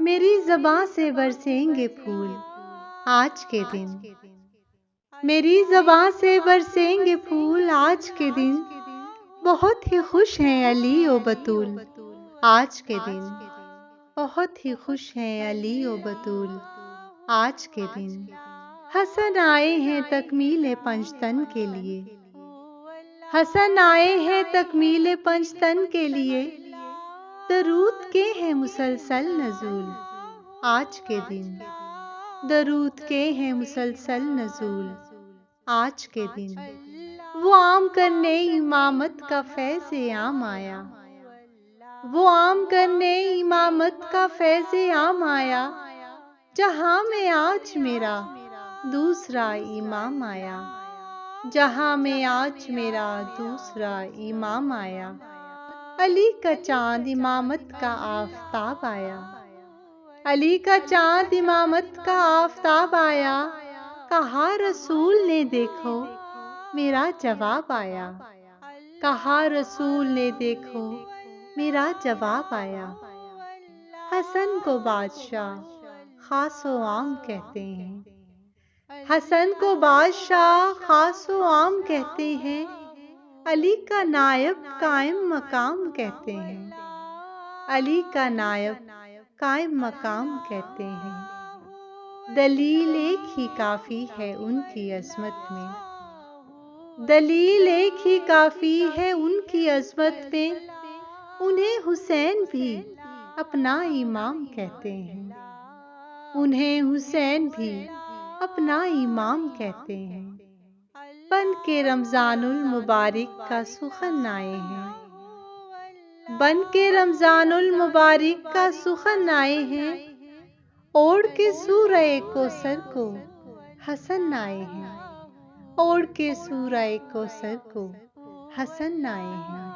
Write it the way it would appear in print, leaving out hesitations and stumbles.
میری زباں سے برسیں گے پھول آج کے دن، میری زباں سے برسیں گے پھول آج کے دن، بہت ہی خوش ہیں علی و بطول آج کے دن، بہت ہی خوش ہیں علی و بطول آج کے دن۔ حسن آئے ہیں تکمیل پنجتن کے لیے، حسن آئے ہیں تکمیل پنجتن کے لیے، درود کے ہیں مسلسل نزول آج کے دن، درود کے ہیں مسلسل نزول آج کے دن۔ وہ عام کرنے امامت کا فیض عام آیا، وہ عام کرنے امامت کا فیض عام آیا، جہاں میں آج میرا دوسرا امام آیا، جہاں میں آج میرا دوسرا امام آیا۔ علی کا چاند امامت کا آفتاب آیا، علی کا چاند امامت کا آفتاب آیا، کہا رسول نے دیکھو میرا جواب آیا، کہا رسول نے دیکھو میرا جواب آیا۔ حسن کو بادشاہ خاص و عام کہتے ہیں، حسن کو بادشاہ خاص و عام کہتے ہیں، علی کا نائب قائم مقام کہتے ہیں، علی کا نائب قائم مقام کہتے ہیں۔ دلیل ایک ہی کافی ہے ان کی عظمت میں، دلیل ایک ہی کافی ہے ان کی عظمت میں، انہیں حسین بھی اپنا امام کہتے ہیں، انہیں حسین بھی اپنا امام کہتے ہیں۔ بن کے رمضان المبارک کا سخن آئے ہیں، بن کے رمضان المبارک کا سخن آئے ہیں، اوڑھ کے سورہ کوثر کو حسن آئے ہیں، اوڑھ کے سورہ کوثر کو حسن آئے ہیں۔